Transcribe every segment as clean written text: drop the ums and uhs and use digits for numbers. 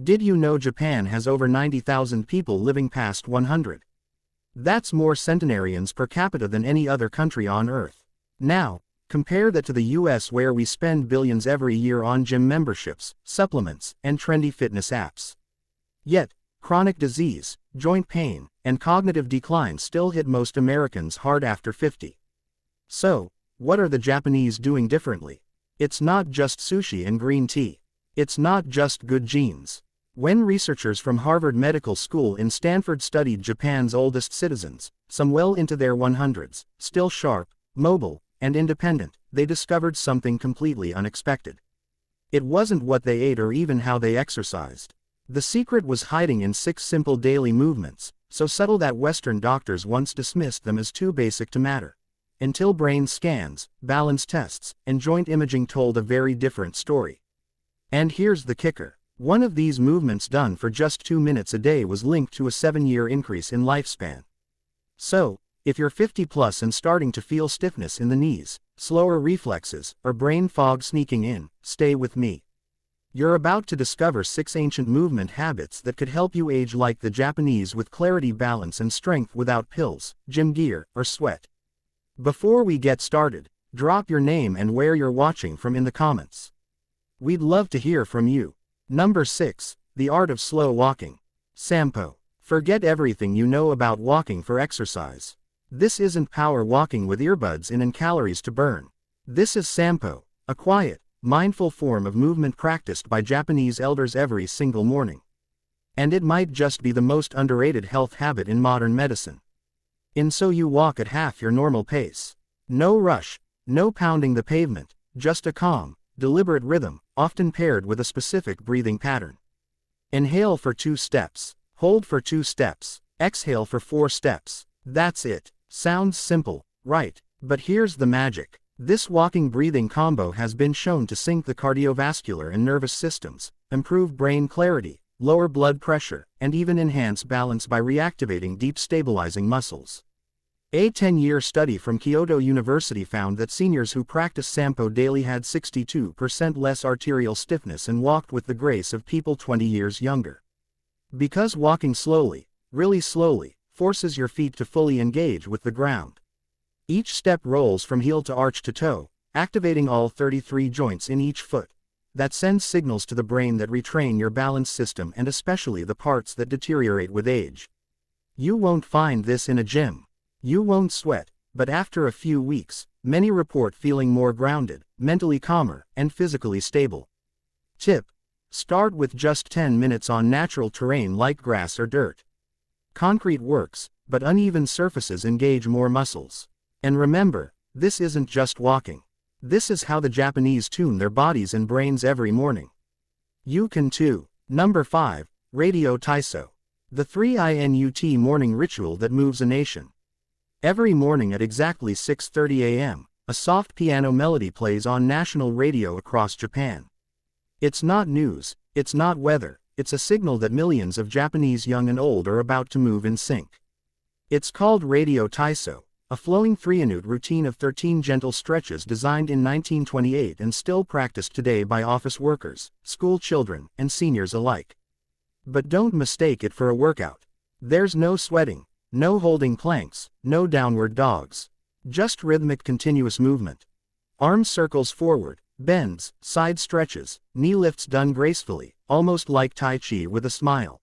Did you know Japan has over 90,000 people living past 100? That's more centenarians per capita than any other country on Earth. Now, compare that to the US, where we spend billions every year on gym memberships, supplements, and trendy fitness apps. Yet, chronic disease, joint pain, and cognitive decline still hit most Americans hard after 50. So, what are the Japanese doing differently? It's not just sushi and green tea. It's not just good genes. When researchers from Harvard Medical School in Stanford studied Japan's oldest citizens, some well into their 100s, still sharp, mobile, and independent, they discovered something completely unexpected. It wasn't what they ate or even how they exercised. The secret was hiding in 6 simple daily movements, so subtle that Western doctors once dismissed them as too basic to matter. Until brain scans, balance tests, and joint imaging told a very different story. And here's the kicker. One of these movements done for just 2 minutes a day was linked to a 7-year increase in lifespan. So, if you're 50 plus and starting to feel stiffness in the knees, slower reflexes, or brain fog sneaking in, stay with me. You're about to discover 6 ancient movement habits that could help you age like the Japanese with clarity, balance, and strength without pills, gym gear, or sweat. Before we get started, drop your name and where you're watching from in the comments. We'd love to hear from you. Number 6, the art of slow walking. Sampo. Forget everything you know about walking for exercise. This isn't power walking with earbuds in and calories to burn. This is Sampo, a quiet, mindful form of movement practiced by Japanese elders every single morning. And it might just be the most underrated health habit in modern medicine. So you walk at half your normal pace. No rush, no pounding the pavement, just a calm, deliberate rhythm, often paired with a specific breathing pattern. Inhale for 2 steps, hold for 2 steps, exhale for 4 steps. That's it. Sounds simple, right? But here's the magic. This walking-breathing combo has been shown to sync the cardiovascular and nervous systems, improve brain clarity, lower blood pressure, and even enhance balance by reactivating deep stabilizing muscles. A 10-year study from Kyoto University found that seniors who practiced Sampo daily had 62% less arterial stiffness and walked with the grace of people 20 years younger. Because walking slowly, really slowly, forces your feet to fully engage with the ground. Each step rolls from heel to arch to toe, activating all 33 joints in each foot. That sends signals to the brain that retrain your balance system and especially the parts that deteriorate with age. You won't find this in a gym. You won't sweat, but after a few weeks, many report feeling more grounded, mentally calmer, and physically stable. Tip: start with just 10 minutes on natural terrain like grass or dirt. Concrete works, but uneven surfaces engage more muscles. And remember, this isn't just walking. This is how the Japanese tune their bodies and brains every morning. You can too. Number 5, Radio Taiso. The 3-minute morning ritual that moves a nation. Every morning at exactly 6:30 a.m., a soft piano melody plays on national radio across Japan. It's not news, it's not weather, it's a signal that millions of Japanese young and old are about to move in sync. It's called Radio Taiso, a flowing 3-minute routine of 13 gentle stretches designed in 1928 and still practiced today by office workers, school children, and seniors alike. But don't mistake it for a workout. There's no sweating, no holding planks, no downward dogs. Just rhythmic continuous movement. Arm circles forward, bends, side stretches, knee lifts done gracefully, almost like Tai Chi with a smile.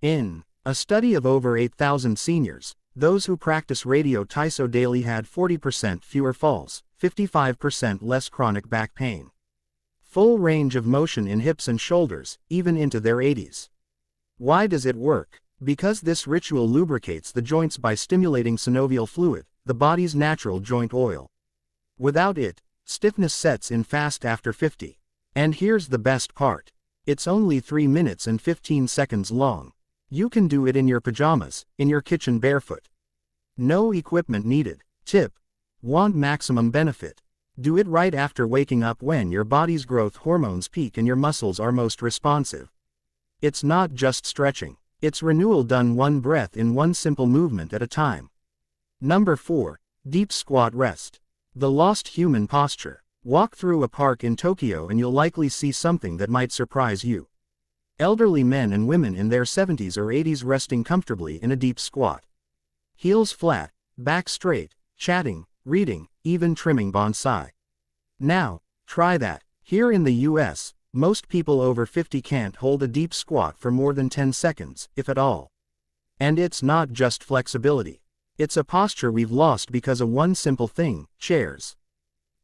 In a study of over 8,000 seniors, those who practice Radio Taiso daily had 40% fewer falls, 55% less chronic back pain. Full range of motion in hips and shoulders, even into their 80s. Why does it work? Because this ritual lubricates the joints by stimulating synovial fluid, the body's natural joint oil. Without it, stiffness sets in fast after 50. And here's the best part. It's only 3 minutes and 15 seconds long. You can do it in your pajamas, in your kitchen barefoot. No equipment needed. Tip: want maximum benefit? Do it right after waking up when your body's growth hormones peak and your muscles are most responsive. It's not just stretching. It's renewal done one breath in one simple movement at a time. Number 4, Deep Squat Rest. The lost human posture. Walk through a park in Tokyo and you'll likely see something that might surprise you. Elderly men and women in their 70s or 80s resting comfortably in a deep squat. Heels flat, back straight, chatting, reading, even trimming bonsai. Now, try that. Here in the US, most people over 50 can't hold a deep squat for more than 10 seconds, if at all. And it's not just flexibility. It's a posture we've lost because of one simple thing: chairs.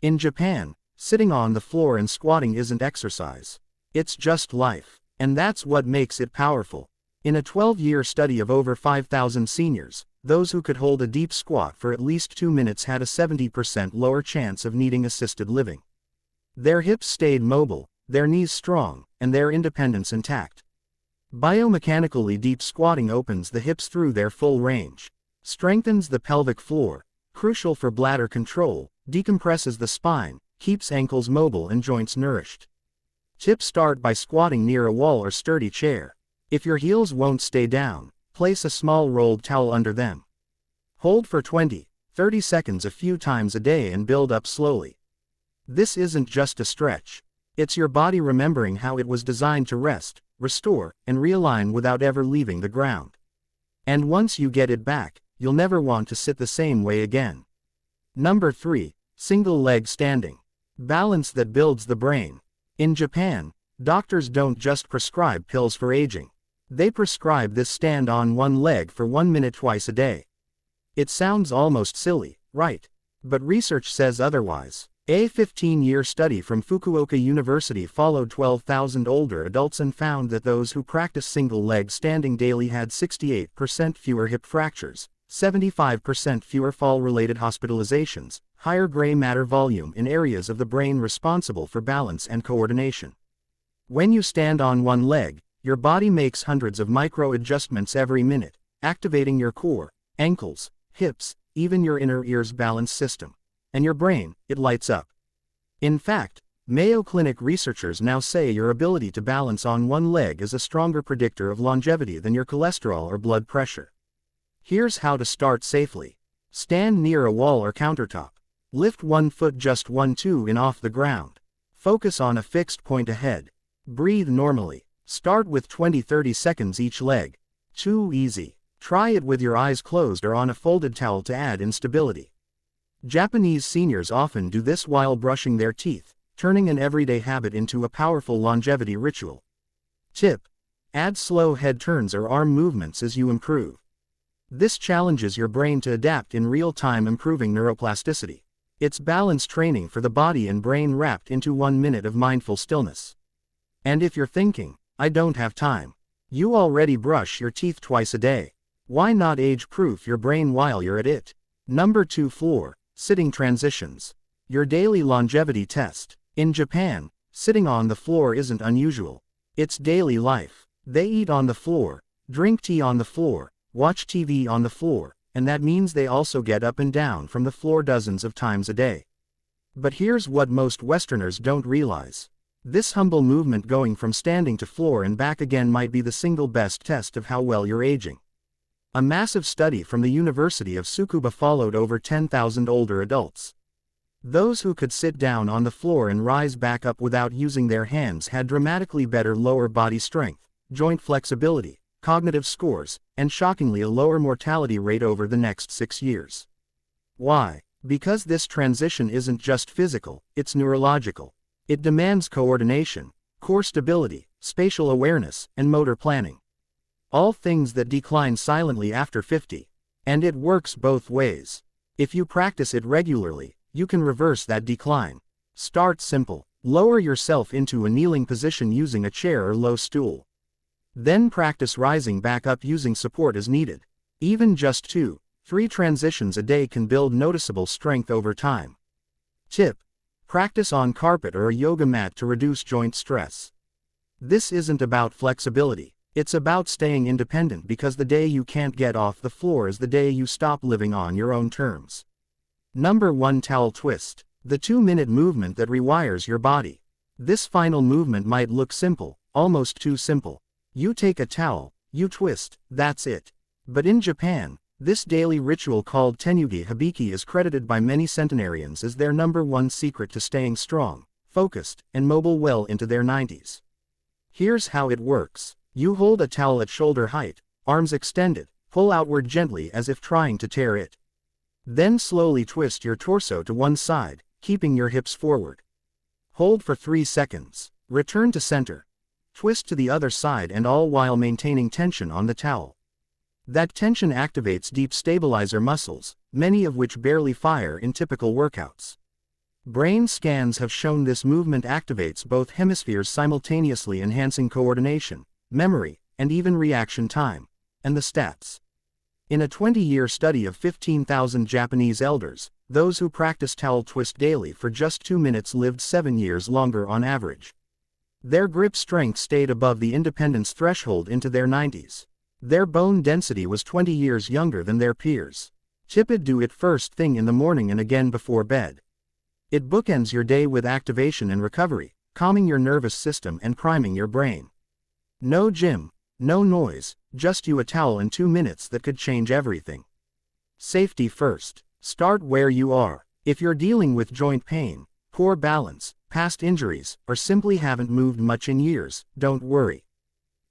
In Japan, sitting on the floor and squatting isn't exercise. It's just life. And that's what makes it powerful. In a 12-year study of over 5,000 seniors, those who could hold a deep squat for at least 2 minutes had a 70% lower chance of needing assisted living. Their hips stayed mobile, their knees strong, and their independence intact. Biomechanically, deep squatting opens the hips through their full range, strengthens the pelvic floor, crucial for bladder control, decompresses the spine, keeps ankles mobile and joints nourished. Tips: start by squatting near a wall or sturdy chair. If your heels won't stay down, place a small rolled towel under them. Hold for 20-30 seconds a few times a day and build up slowly. This isn't just a stretch. It's your body remembering how it was designed to rest, restore, and realign without ever leaving the ground. And once you get it back, you'll never want to sit the same way again. Number 3. Single leg standing. Balance that builds the brain. In Japan, doctors don't just prescribe pills for aging. They prescribe this: stand on one leg for 1 minute twice a day. It sounds almost silly, right? But research says otherwise. A 15-year study from Fukuoka University followed 12,000 older adults and found that those who practiced single-leg standing daily had 68% fewer hip fractures, 75% fewer fall-related hospitalizations, higher gray matter volume in areas of the brain responsible for balance and coordination. When you stand on one leg, your body makes hundreds of micro-adjustments every minute, activating your core, ankles, hips, even your inner ear's balance system. And your brain, it lights up. In fact, Mayo Clinic researchers now say your ability to balance on one leg is a stronger predictor of longevity than your cholesterol or blood pressure. Here's how to start safely. Stand near a wall or countertop. Lift one foot just 1-2 in off the ground. Focus on a fixed point ahead. Breathe normally. Start with 20-30 seconds each leg. Too easy. Try it with your eyes closed or on a folded towel to add instability. Japanese seniors often do this while brushing their teeth, turning an everyday habit into a powerful longevity ritual. Tip: add slow head turns or arm movements as you improve. This challenges your brain to adapt in real time, improving neuroplasticity. It's balance training for the body and brain wrapped into 1 minute of mindful stillness. And if you're thinking, I don't have time, you already brush your teeth twice a day. Why not age-proof your brain while you're at it? Number 2. Floor sitting transitions. Your daily longevity test. In Japan, sitting on the floor isn't unusual. It's daily life. They eat on the floor, drink tea on the floor, watch TV on the floor, and that means they also get up and down from the floor dozens of times a day. But here's what most Westerners don't realize. This humble movement going from standing to floor and back again might be the single best test of how well you're aging. A massive study from the University of Tsukuba followed over 10,000 older adults. Those who could sit down on the floor and rise back up without using their hands had dramatically better lower body strength, joint flexibility, cognitive scores, and shockingly a lower mortality rate over the next 6 years. Why? Because this transition isn't just physical, it's neurological. It demands coordination, core stability, spatial awareness, and motor planning. All things that decline silently after 50. And it works both ways. If you practice it regularly, you can reverse that decline. Start simple. Lower yourself into a kneeling position using a chair or low stool. Then practice rising back up using support as needed. Even just 2-3 transitions a day can build noticeable strength over time. Tip: practice on carpet or a yoga mat to reduce joint stress. This isn't about flexibility. It's about staying independent, because the day you can't get off the floor is the day you stop living on your own terms. Number 1. Towel twist. The 2-minute movement that rewires your body. This final movement might look simple, almost too simple. You take a towel, you twist, that's it. But in Japan, this daily ritual called tenyugi hibiki is credited by many centenarians as their number 1 secret to staying strong, focused, and mobile well into their 90s. Here's how it works. You hold a towel at shoulder height, arms extended, pull outward gently as if trying to tear it. Then slowly twist your torso to one side, keeping your hips forward. Hold for 3 seconds. Return to center. Twist to the other side, and all while maintaining tension on the towel. That tension activates deep stabilizer muscles, many of which barely fire in typical workouts. Brain scans have shown this movement activates both hemispheres simultaneously, enhancing coordination, memory, and even reaction time. And the stats. In a 20-year study of 15,000 Japanese elders, those who practiced towel twist daily for just 2 minutes lived 7 years longer on average. Their grip strength stayed above the independence threshold into their 90s. Their bone density was 20 years younger than their peers. Do it first thing in the morning and again before bed. It bookends your day with activation and recovery, calming your nervous system and priming your brain. No gym, no noise, just you, a towel, and 2 minutes that could change everything. Safety first. Start where you are. If you're dealing with joint pain, poor balance, past injuries, or simply haven't moved much in years, don't worry.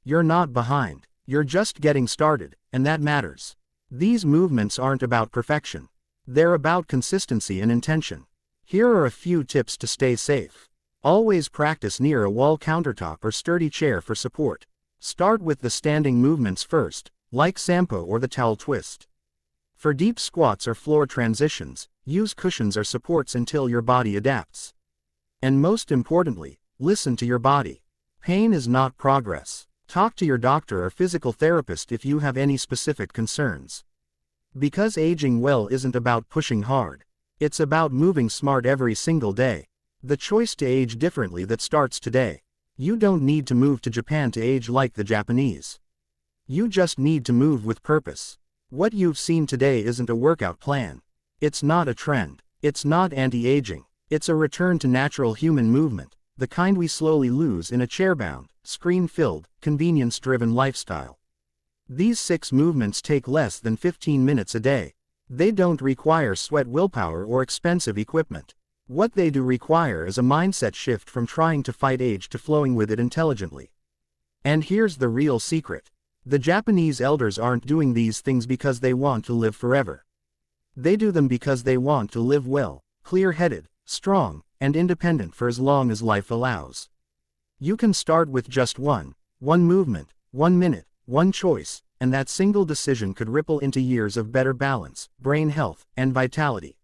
You're not behind. You're just getting started, and that matters. These movements aren't about perfection. They're about consistency and intention. Here are a few tips to stay safe. Always practice near a wall, countertop, or sturdy chair for support. Start with the standing movements first, like sampo or the towel twist. For deep squats or floor transitions, use cushions or supports until your body adapts. And most importantly, listen to your body. Pain is not progress. Talk to your doctor or physical therapist if you have any specific concerns. Because aging well isn't about pushing hard. It's about moving smart every single day. The choice to age differently that starts today. You don't need to move to Japan to age like the Japanese. You just need to move with purpose. What you've seen today isn't a workout plan. It's not a trend. It's not anti-aging. It's a return to natural human movement, the kind we slowly lose in a chair-bound, screen-filled, convenience-driven lifestyle. These 6 movements take less than 15 minutes a day. They don't require sweat, willpower, or expensive equipment. What they do require is a mindset shift from trying to fight age to flowing with it intelligently. And here's the real secret. The Japanese elders aren't doing these things because they want to live forever. They do them because they want to live well, clear-headed, strong, and independent for as long as life allows. You can start with just one movement, 1 minute, one choice, and that single decision could ripple into years of better balance, brain health, and vitality.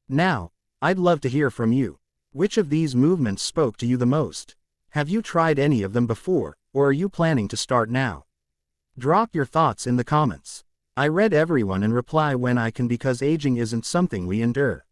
Now, I'd love to hear from you. Which of these movements spoke to you the most? Have you tried any of them before, or are you planning to start now? Drop your thoughts in the comments. I read everyone and reply when I can, because aging isn't something we endure.